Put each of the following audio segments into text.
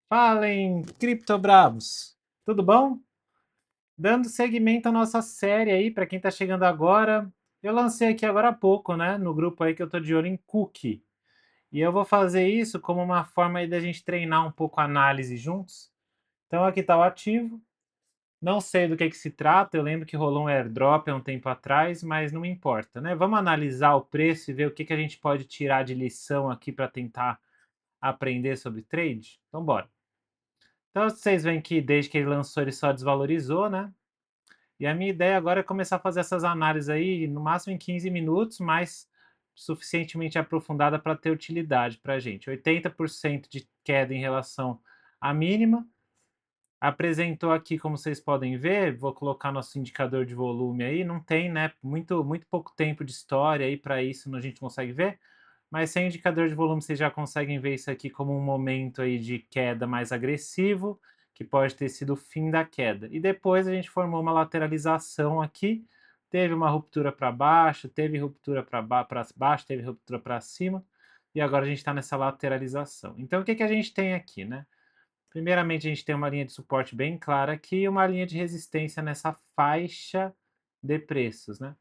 Falem, criptobravos! Tudo bom? Dando seguimento à nossa série aí, para quem está chegando agora, eu lancei aqui agora há pouco, né, no grupo aí que eu tô de olho em cookie. E eu vou fazer isso como uma forma aí da gente treinar um pouco a análise juntos. Então aqui está o ativo. Não sei do que se trata, eu lembro que rolou um airdrop há um tempo atrás, mas não importa, né? Vamos analisar o preço e ver o que a gente pode tirar de lição aqui para tentar aprender sobre trade? Então bora. Então vocês veem que desde que ele lançou ele só desvalorizou, né? E a minha ideia agora é começar a fazer essas análises aí no máximo em 15 minutos, mas suficientemente aprofundada para ter utilidade para a gente. 80% de queda em relação à mínima. Apresentou aqui, como vocês podem ver, vou colocar nosso indicador de volume aí, não tem, né, muito pouco tempo de história aí para isso, a gente consegue ver, mas sem indicador de volume vocês já conseguem ver isso aqui como um momento aí de queda mais agressivo, que pode ter sido o fim da queda. E depois a gente formou uma lateralização aqui, teve uma ruptura para baixo, teve ruptura para baixo, teve ruptura para cima, e agora a gente está nessa lateralização. Então o que a gente tem aqui, né? Primeiramente, a gente tem uma linha de suporte bem clara aqui e uma linha de resistência nessa faixa de preços, né?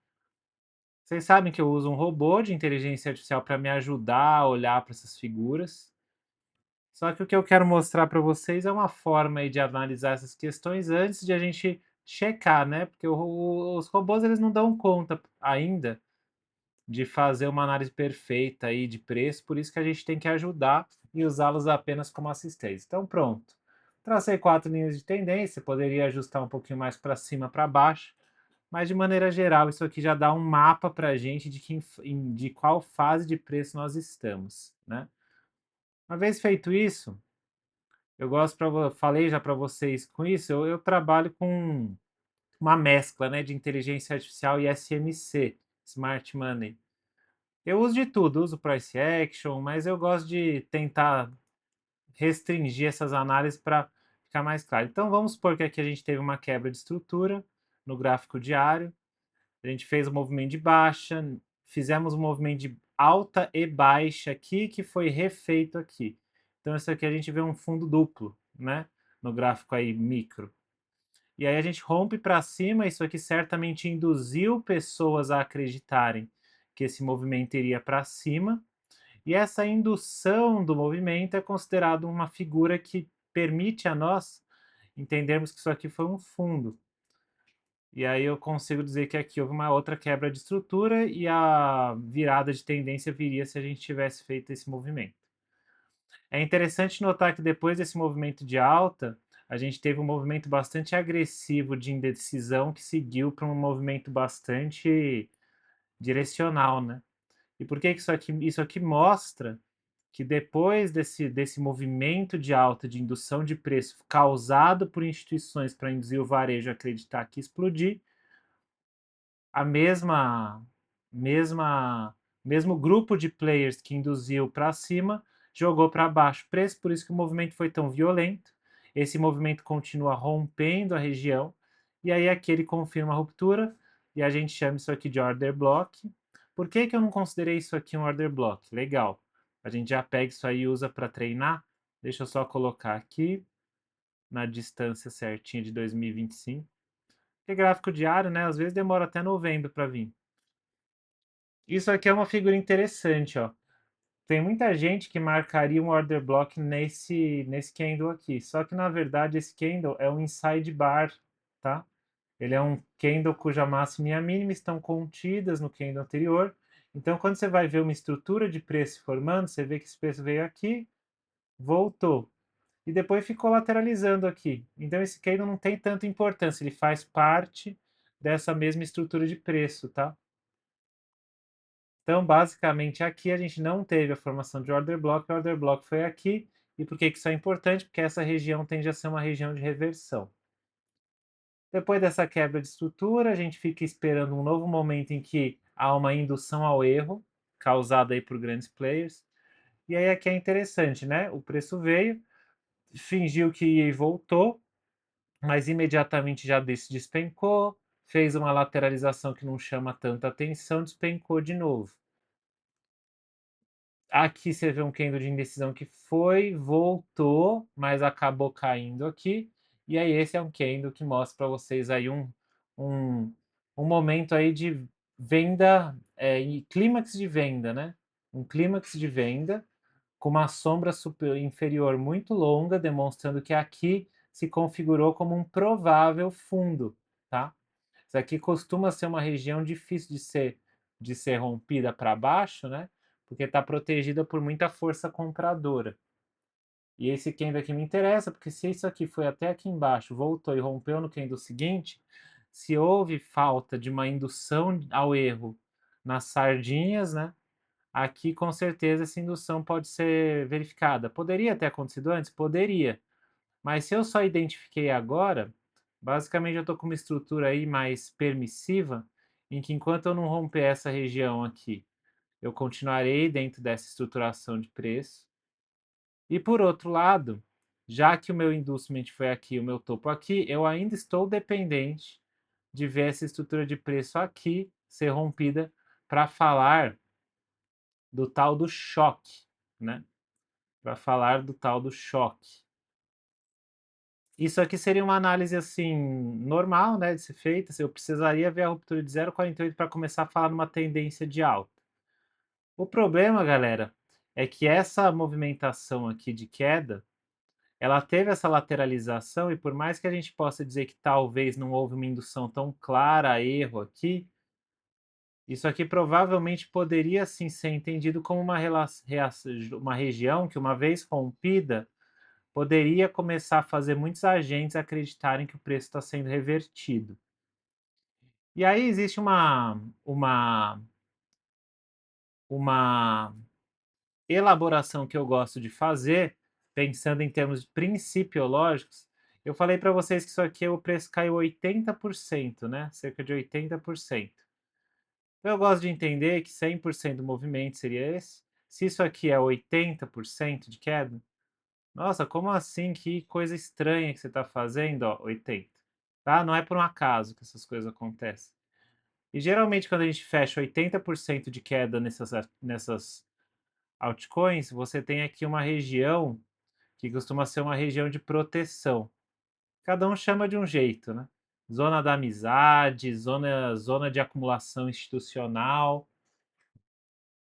Vocês sabem que eu uso um robô de inteligência artificial para me ajudar a olhar para essas figuras. Só que o que eu quero mostrar para vocês é uma forma aí de analisar essas questões antes de a gente checar, né? Porque os robôs eles não dão conta ainda de fazer uma análise perfeita aí de preço, por isso que a gente tem que ajudar e usá-los apenas como assistência. Então, pronto. Tracei 4 linhas de tendência, poderia ajustar um pouquinho mais para cima, para baixo, mas de maneira geral, isso aqui já dá um mapa para a gente de qual fase de preço nós estamos, né? Uma vez feito isso, eu gosto falei já para vocês com isso, eu trabalho com uma mescla, né, de inteligência artificial e SMC, Smart Money. Eu uso de tudo, uso price action, mas eu gosto de tentar restringir essas análises para ficar mais claro. Então vamos supor que aqui a gente teve uma quebra de estrutura no gráfico diário, a gente fez um movimento de baixa, fizemos um movimento de alta e baixa aqui, que foi refeito aqui. Então isso aqui a gente vê um fundo duplo, né? No gráfico aí micro. E aí a gente rompe para cima, isso aqui certamente induziu pessoas a acreditarem que esse movimento iria para cima, e essa indução do movimento é considerado uma figura que permite a nós entendermos que isso aqui foi um fundo. E aí eu consigo dizer que aqui houve uma outra quebra de estrutura e a virada de tendência viria se a gente tivesse feito esse movimento. É interessante notar que depois desse movimento de alta, a gente teve um movimento bastante agressivo de indecisão que seguiu para um movimento bastante direcional, né? E por que isso aqui mostra que depois desse movimento de alta de indução de preço causado por instituições para induzir o varejo a acreditar que explodir, a mesmo grupo de players que induziu para cima jogou para baixo o preço, por isso que o movimento foi tão violento. Esse movimento continua rompendo a região, e aí aqui ele confirma a ruptura, e a gente chama isso aqui de order block. Por que eu não considerei isso aqui um order block? Legal. A gente já pega isso aí e usa para treinar. Deixa eu só colocar aqui na distância certinha de 2025. Porque gráfico diário, né? Às vezes demora até novembro para vir. Isso aqui é uma figura interessante, ó. Tem muita gente que marcaria um order block nesse candle aqui. Só que, na verdade, esse candle é um inside bar, tá? Ele é um candle cuja máxima e a mínima estão contidas no candle anterior. Então, quando você vai ver uma estrutura de preço formando, você vê que esse preço veio aqui, voltou. E depois ficou lateralizando aqui. Então, esse candle não tem tanta importância. Ele faz parte dessa mesma estrutura de preço, tá? Então, basicamente, aqui a gente não teve a formação de order block, o order block foi aqui. E por que isso é importante? Porque essa região tende a ser uma região de reversão. Depois dessa quebra de estrutura, a gente fica esperando um novo momento em que há uma indução ao erro, causada aí por grandes players. E aí aqui é interessante, né? O preço veio, fingiu que voltou, mas imediatamente já despencou, fez uma lateralização que não chama tanta atenção, despencou de novo. Aqui você vê um candle de indecisão que foi, voltou, mas acabou caindo aqui. E aí esse é um candle que mostra para vocês aí um, um momento aí de venda, e clímax de venda, né? Um clímax de venda com uma sombra inferior muito longa, demonstrando que aqui se configurou como um provável fundo, tá? Isso aqui costuma ser uma região difícil de ser rompida para baixo, né? Porque está protegida por muita força compradora. E esse candle aqui me interessa, porque se isso aqui foi até aqui embaixo, voltou e rompeu no candle seguinte, se houve falta de uma indução ao erro nas sardinhas, né? Aqui com certeza essa indução pode ser verificada. Poderia ter acontecido antes? Poderia. Mas se eu só identifiquei agora, basicamente eu estou com uma estrutura aí mais permissiva, em que enquanto eu não romper essa região aqui, eu continuarei dentro dessa estruturação de preço. E por outro lado, já que o meu inducement foi aqui, o meu topo aqui, eu ainda estou dependente de ver essa estrutura de preço aqui ser rompida para falar do tal do choque, né? Para falar do tal do choque. Isso aqui seria uma análise assim normal, né, de ser feita. Eu precisaria ver a ruptura de 0,48 para começar a falar numa tendência de alta. O problema, galera, é que essa movimentação aqui de queda, ela teve essa lateralização e por mais que a gente possa dizer que talvez não houve uma indução tão clara a erro aqui, isso aqui provavelmente poderia sim ser entendido como uma região que, uma vez rompida, poderia começar a fazer muitos agentes acreditarem que o preço está sendo revertido. E aí existe uma elaboração que eu gosto de fazer, pensando em termos principiológicos. Eu falei para vocês que isso aqui o preço caiu 80%, né? Cerca de 80%. Então eu gosto de entender que 100% do movimento seria esse. Se isso aqui é 80% de queda, nossa, como assim? Que coisa estranha que você está fazendo, ó, 80. Tá? Não é por um acaso que essas coisas acontecem. E geralmente quando a gente fecha 80% de queda nessas altcoins, você tem aqui uma região que costuma ser uma região de proteção. Cada um chama de um jeito, né? Zona da amizade, zona de acumulação institucional.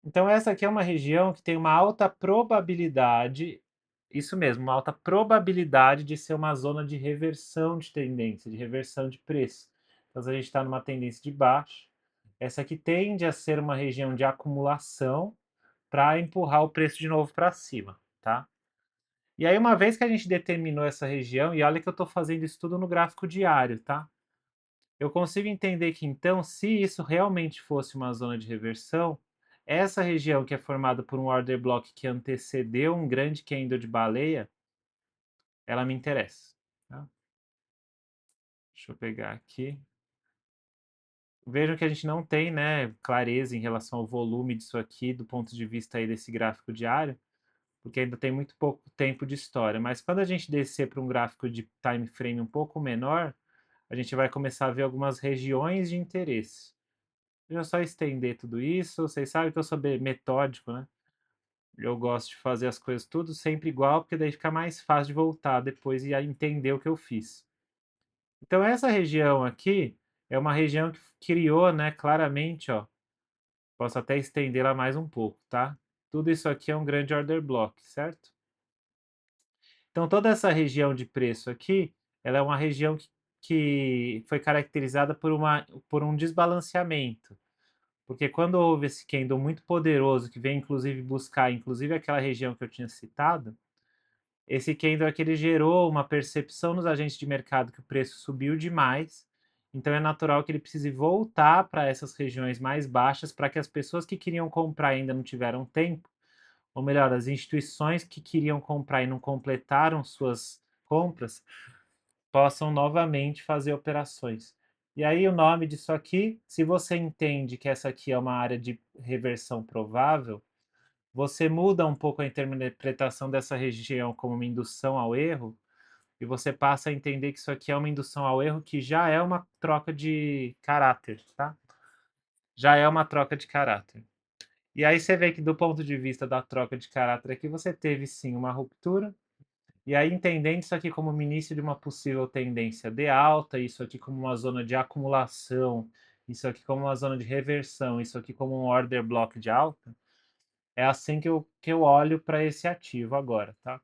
Então essa aqui é uma região que tem uma alta probabilidade, isso mesmo, uma alta probabilidade de ser uma zona de reversão de tendência, de reversão de preço. Então se a gente está numa tendência de baixo, essa aqui tende a ser uma região de acumulação para empurrar o preço de novo para cima, tá? E aí uma vez que a gente determinou essa região, e olha que eu estou fazendo isso tudo no gráfico diário, tá? Eu consigo entender que então, se isso realmente fosse uma zona de reversão, essa região que é formada por um order block que antecedeu um grande candle de baleia, ela me interessa. Tá? Deixa eu pegar aqui. Vejam que a gente não tem, né, clareza em relação ao volume disso aqui do ponto de vista aí desse gráfico diário, porque ainda tem muito pouco tempo de história. Mas quando a gente descer para um gráfico de time frame um pouco menor, a gente vai começar a ver algumas regiões de interesse. Deixa eu só estender tudo isso. Vocês sabem que eu sou metódico, né? Eu gosto de fazer as coisas tudo sempre igual, porque daí fica mais fácil de voltar depois e entender o que eu fiz. Então essa região aqui é uma região que criou, né, claramente, ó. Posso até estendê-la mais um pouco, tá? Tudo isso aqui é um grande order block, certo? Então toda essa região de preço aqui, ela é uma região que foi caracterizada por um desbalanceamento. Porque quando houve esse candle muito poderoso, que vem inclusive buscar, inclusive aquela região que eu tinha citado, esse candle aqui ele gerou uma percepção nos agentes de mercado que o preço subiu demais, então é natural que ele precise voltar para essas regiões mais baixas para que as pessoas que queriam comprar ainda não tiveram tempo, ou melhor, as instituições que queriam comprar e não completaram suas compras, possam novamente fazer operações. E aí o nome disso aqui, se você entende que essa aqui é uma área de reversão provável, você muda um pouco a interpretação dessa região como uma indução ao erro, e você passa a entender que isso aqui é uma indução ao erro que já é uma troca de caráter, tá? Já é uma troca de caráter. E aí você vê que do ponto de vista da troca de caráter aqui, você teve sim uma ruptura, e aí entendendo isso aqui como o início de uma possível tendência de alta, isso aqui como uma zona de acumulação, isso aqui como uma zona de reversão, isso aqui como um order block de alta, é assim que eu olho para esse ativo agora, tá?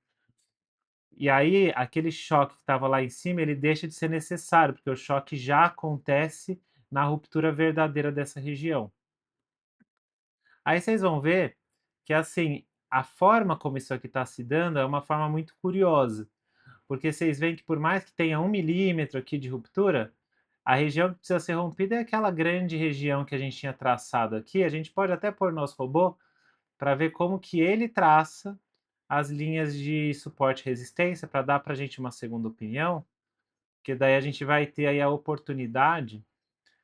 E aí, aquele choque que estava lá em cima, ele deixa de ser necessário, porque o choque já acontece na ruptura verdadeira dessa região. Aí vocês vão ver que, assim, a forma como isso aqui está se dando é uma forma muito curiosa, porque vocês veem que por mais que tenha 1 milímetro aqui de ruptura, a região que precisa ser rompida é aquela grande região que a gente tinha traçado aqui. A gente pode até pôr nosso robô para ver como que ele traça as linhas de suporte e resistência, para dar para a gente uma segunda opinião, porque daí a gente vai ter aí a oportunidade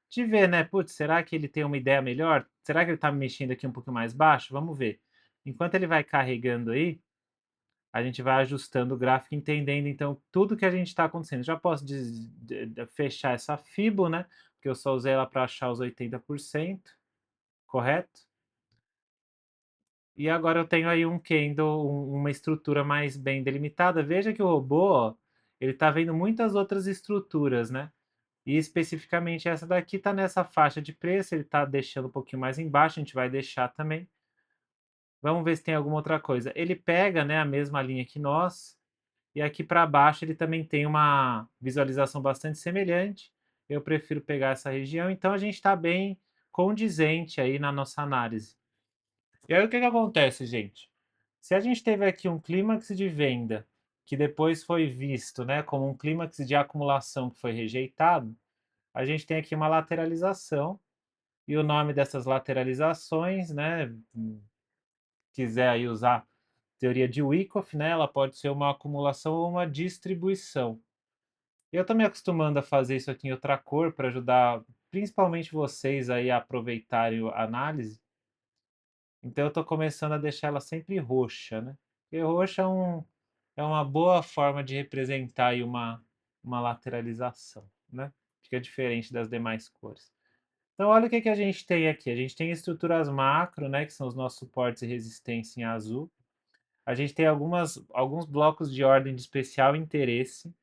de ver, né? Putz, será que ele tem uma ideia melhor? Será que ele está mexendo aqui um pouco mais baixo? Vamos ver. Enquanto ele vai carregando aí, a gente vai ajustando o gráfico, entendendo então tudo que a gente está acontecendo. Já posso fechar essa Fibo, né? Porque eu só usei ela para achar os 80%, correto? E agora eu tenho aí um candle, uma estrutura mais bem delimitada. Veja que o robô, ó, ele está vendo muitas outras estruturas, né? E especificamente essa daqui está nessa faixa de preço, ele está deixando um pouquinho mais embaixo, a gente vai deixar também. Vamos ver se tem alguma outra coisa. Ele pega, né, a mesma linha que nós, e aqui para baixo ele também tem uma visualização bastante semelhante. Eu prefiro pegar essa região, então a gente está bem condizente aí na nossa análise. E aí o que que acontece, gente? Se a gente teve aqui um clímax de venda, que depois foi visto, né, como um clímax de acumulação que foi rejeitado, a gente tem aqui uma lateralização, e o nome dessas lateralizações, né, quiser aí usar teoria de Wyckoff, né, ela pode ser uma acumulação ou uma distribuição. Eu estou me acostumando a fazer isso aqui em outra cor para ajudar principalmente vocês aí a aproveitarem a análise. Então eu estou começando a deixar ela sempre roxa, né? Porque roxa é uma boa forma de representar aí uma lateralização, né? Fica diferente das demais cores. Então olha o que que a gente tem aqui. A gente tem estruturas macro, né, que são os nossos suportes e resistência em azul. A gente tem alguns blocos de ordem de especial interesse,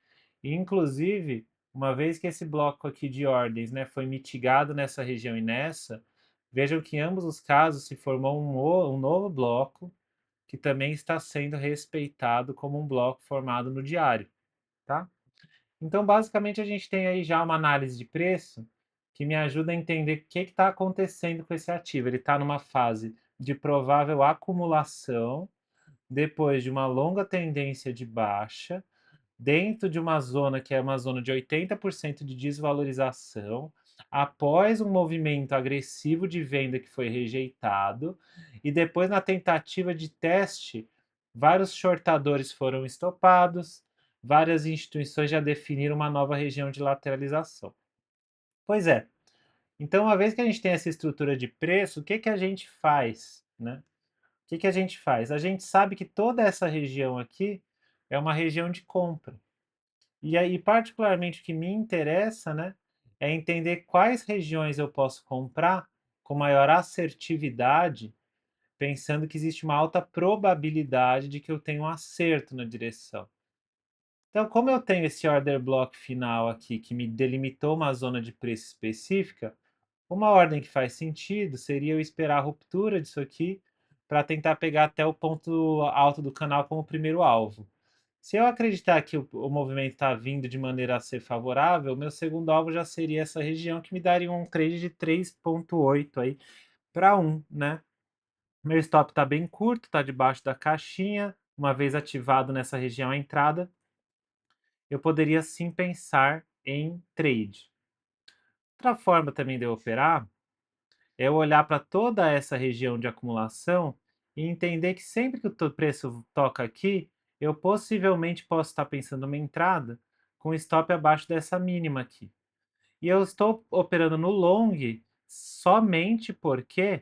e inclusive, uma vez que esse bloco aqui de ordens, né, foi mitigado nessa região e nessa, vejam que em ambos os casos se formou um novo bloco, que também está sendo respeitado como um bloco formado no diário, tá? Então, basicamente, a gente tem aí já uma análise de preço que me ajuda a entender o que está acontecendo com esse ativo. Ele está numa fase de provável acumulação, depois de uma longa tendência de baixa, dentro de uma zona que é uma zona de 80% de desvalorização, após um movimento agressivo de venda que foi rejeitado, e depois na tentativa de teste, vários shortadores foram estopados, várias instituições já definiram uma nova região de lateralização. Pois é. Então, uma vez que a gente tem essa estrutura de preço, o que que a gente faz, né? O que que a gente faz? A gente sabe que toda essa região aqui é uma região de compra. E aí, particularmente, o que me interessa, né, é entender quais regiões eu posso comprar com maior assertividade, pensando que existe uma alta probabilidade de que eu tenha um acerto na direção. Então, como eu tenho esse order block final aqui que me delimitou uma zona de preço específica, uma ordem que faz sentido seria eu esperar a ruptura disso aqui para tentar pegar até o ponto alto do canal como primeiro alvo. Se eu acreditar que o movimento está vindo de maneira a ser favorável, meu segundo alvo já seria essa região que me daria um trade de 3,8 aí para 1, né? Meu stop está bem curto, está debaixo da caixinha. Uma vez ativado nessa região a entrada, eu poderia sim pensar em trade. Outra forma também de eu operar é eu olhar para toda essa região de acumulação e entender que sempre que o preço toca aqui, eu possivelmente posso estar pensando uma entrada com stop abaixo dessa mínima aqui. E eu estou operando no long somente porque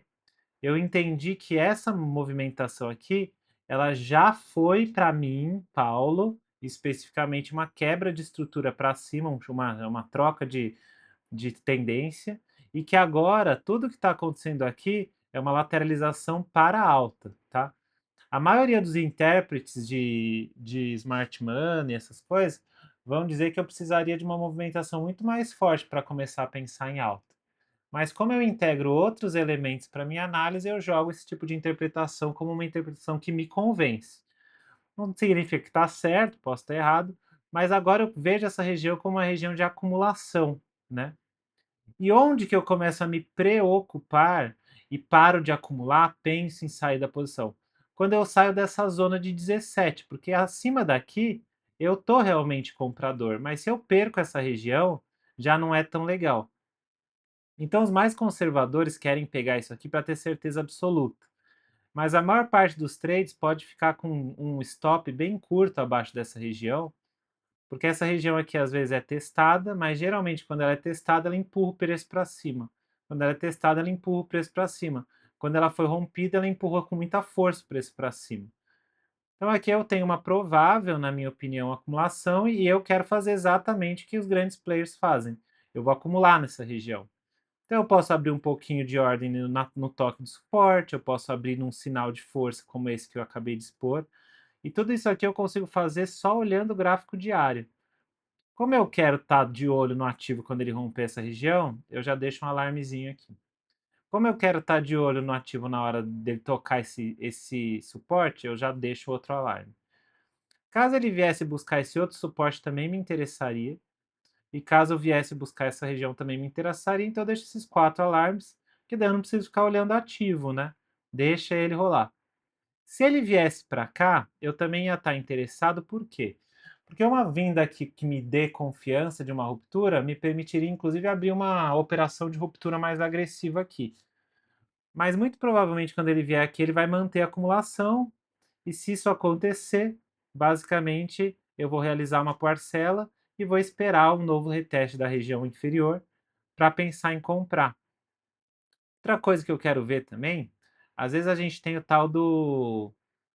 eu entendi que essa movimentação aqui, ela já foi para mim, Paulo, especificamente uma quebra de estrutura para cima, uma troca de tendência, e que agora tudo que está acontecendo aqui é uma lateralização para alta, tá? A maioria dos intérpretes de smart money, essas coisas, vão dizer que eu precisaria de uma movimentação muito mais forte para começar a pensar em alta. Mas como eu integro outros elementos para minha análise, eu jogo esse tipo de interpretação como uma interpretação que me convence. Não significa que está certo, posso estar errado, mas agora eu vejo essa região como uma região de acumulação, né? E onde que eu começo a me preocupar e paro de acumular, penso em sair da posição? Quando eu saio dessa zona de 17, porque acima daqui eu tô realmente comprador, mas se eu perco essa região, já não é tão legal. Então os mais conservadores querem pegar isso aqui para ter certeza absoluta. Mas a maior parte dos trades pode ficar com um stop bem curto abaixo dessa região, porque essa região aqui às vezes é testada, mas geralmente quando ela é testada, ela empurra o preço para cima. Quando ela é testada, ela empurra o preço para cima. Quando ela foi rompida, ela empurra com muita força o preço para cima. Então aqui eu tenho uma provável, na minha opinião, acumulação e eu quero fazer exatamente o que os grandes players fazem. Eu vou acumular nessa região. Então eu posso abrir um pouquinho de ordem no toque de suporte, eu posso abrir num sinal de força como esse que eu acabei de expor. E tudo isso aqui eu consigo fazer só olhando o gráfico diário. Como eu quero estar de olho no ativo quando ele romper essa região, eu já deixo um alarmezinho aqui. Como eu quero estar de olho no ativo na hora dele tocar esse suporte, eu já deixo outro alarme. Caso ele viesse buscar esse outro suporte, também me interessaria. E caso eu viesse buscar essa região, também me interessaria. Então eu deixo esses 4 alarmes, que daí eu não preciso ficar olhando ativo, né? Deixa ele rolar. Se ele viesse para cá, eu também ia estar interessado, por quê? Porque uma vinda que me dê confiança de uma ruptura me permitiria, inclusive, abrir uma operação de ruptura mais agressiva aqui. Mas muito provavelmente, quando ele vier aqui, ele vai manter a acumulação, e se isso acontecer, basicamente eu vou realizar uma parcela e vou esperar um novo reteste da região inferior para pensar em comprar. Outra coisa que eu quero ver também, às vezes a gente tem o tal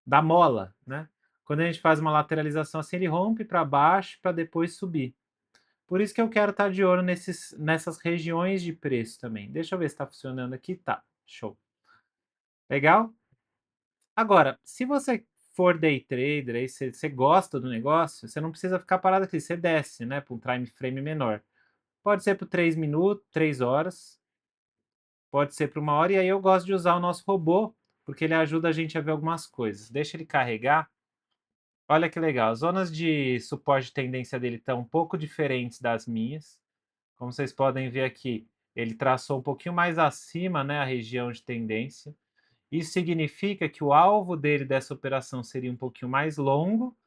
da mola, né? Quando a gente faz uma lateralização assim, ele rompe para baixo para depois subir. Por isso que eu quero estar de olho nessas regiões de preço também. Deixa eu ver se está funcionando aqui. Tá, show. Legal? Agora, se você for day trader, aí você gosta do negócio, você não precisa ficar parado aqui, você desce, né, para um time frame menor. Pode ser por 3 minutos, 3 horas, pode ser por 1 hora, e aí eu gosto de usar o nosso robô, porque ele ajuda a gente a ver algumas coisas. Deixa ele carregar. Olha que legal, as zonas de suporte de tendência dele estão um pouco diferentes das minhas. Como vocês podem ver aqui, ele traçou um pouquinho mais acima, né, a região de tendência. Isso significa que o alvo dele dessa operação seria um pouquinho mais longo,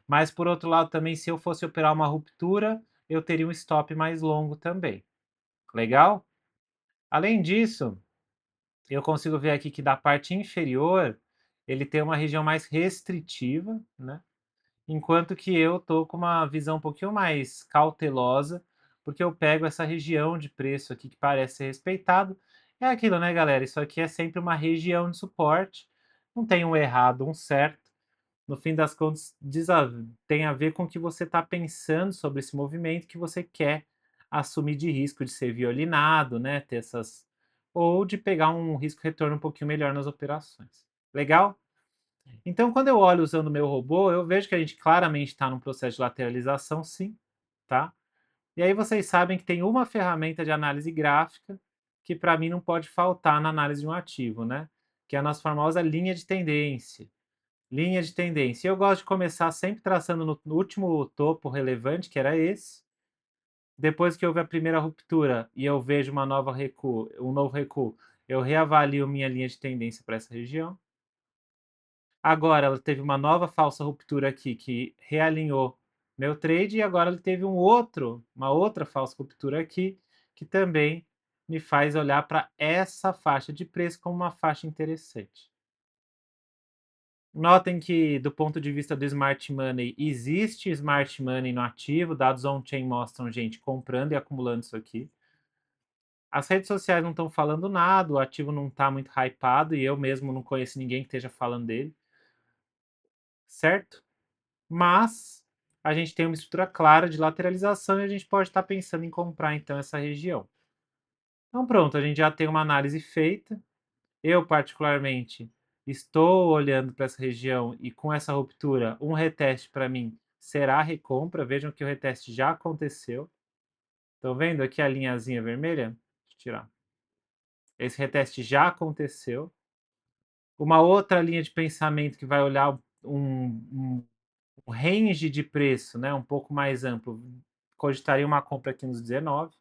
mas por outro lado também, se eu fosse operar uma ruptura, eu teria um stop mais longo também. Legal? Além disso, eu consigo ver aqui que da parte inferior, ele tem uma região mais restritiva, né? Enquanto que eu tô com uma visão um pouquinho mais cautelosa, porque eu pego essa região de preço aqui que parece ser respeitado. É aquilo, né, galera? Isso aqui é sempre uma região de suporte. Não tem um errado, um certo. No fim das contas, tem a ver com o que você está pensando sobre esse movimento que você quer assumir de risco de ser violinado, né? Ter essas. Ou de pegar um risco retorno um pouquinho melhor nas operações. Legal? Então, quando eu olho usando o meu robô, eu vejo que a gente claramente está num processo de lateralização, sim, tá? E aí vocês sabem que tem uma ferramenta de análise gráfica que para mim não pode faltar na análise de um ativo, né? Que é a nossa famosa linha de tendência. Linha de tendência. Eu gosto de começar sempre traçando no último topo relevante, que era esse. Depois que houve a primeira ruptura e eu vejo um novo recuo, eu reavalio minha linha de tendência para essa região. Agora ela teve uma nova falsa ruptura aqui que realinhou meu trade, e agora ele teve uma outra falsa ruptura aqui que também me faz olhar para essa faixa de preço como uma faixa interessante. Notem que, do ponto de vista do Smart Money, existe Smart Money no ativo, dados on-chain mostram gente comprando e acumulando isso aqui. As redes sociais não estão falando nada, o ativo não está muito hypado e eu mesmo não conheço ninguém que esteja falando dele, certo? Mas a gente tem uma estrutura clara de lateralização e a gente pode estar pensando em comprar então essa região. Então pronto, a gente já tem uma análise feita. Eu, particularmente, estou olhando para essa região e com essa ruptura, um reteste para mim será recompra. Vejam que o reteste já aconteceu. Estão vendo aqui a linhazinha vermelha? Deixa eu tirar. Esse reteste já aconteceu. Uma outra linha de pensamento que vai olhar um range de preço, né, um pouco mais amplo, cogitaria uma compra aqui nos 19.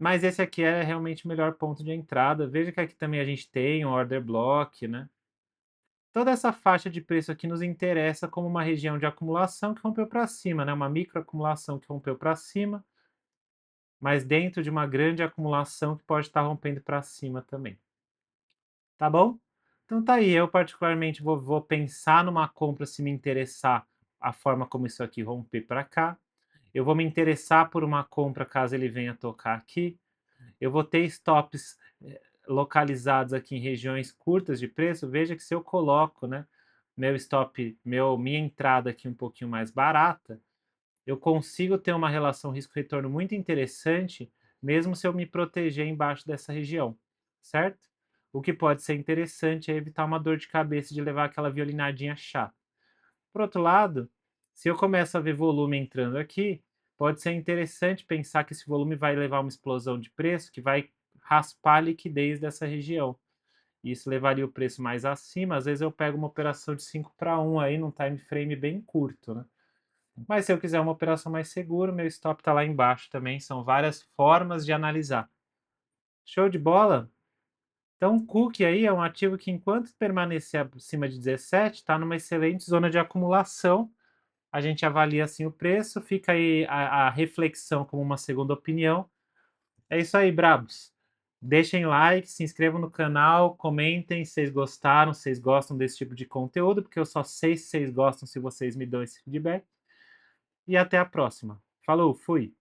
Mas esse aqui é realmente o melhor ponto de entrada. Veja que aqui também a gente tem um order block, né? Toda essa faixa de preço aqui nos interessa como uma região de acumulação que rompeu para cima, né? Uma microacumulação que rompeu para cima, mas dentro de uma grande acumulação que pode estar rompendo para cima também. Tá bom? Então tá aí, eu particularmente vou pensar numa compra se me interessar a forma como isso aqui romper para cá. Eu vou me interessar por uma compra caso ele venha tocar aqui. Eu vou ter stops localizados aqui em regiões curtas de preço. Veja que se eu coloco, né, meu stop, minha entrada aqui um pouquinho mais barata, eu consigo ter uma relação risco-retorno muito interessante, mesmo se eu me proteger embaixo dessa região, certo? O que pode ser interessante é evitar uma dor de cabeça de levar aquela violinadinha chata. Por outro lado, se eu começo a ver volume entrando aqui, pode ser interessante pensar que esse volume vai levar a uma explosão de preço que vai raspar a liquidez dessa região. Isso levaria o preço mais acima. Às vezes eu pego uma operação de 5 para 1 aí num time frame bem curto, né? Mas se eu quiser uma operação mais segura, meu stop está lá embaixo também. São várias formas de analisar. Show de bola? Então, o Cookie aí é um ativo que, enquanto permanecer acima de 17, está numa excelente zona de acumulação. A gente avalia assim o preço, fica aí a reflexão como uma segunda opinião. É isso aí, brabos. Deixem like, se inscrevam no canal, comentem se vocês gostaram, se vocês gostam desse tipo de conteúdo, porque eu só sei se vocês gostam se vocês me dão esse feedback. E até a próxima. Falou, fui!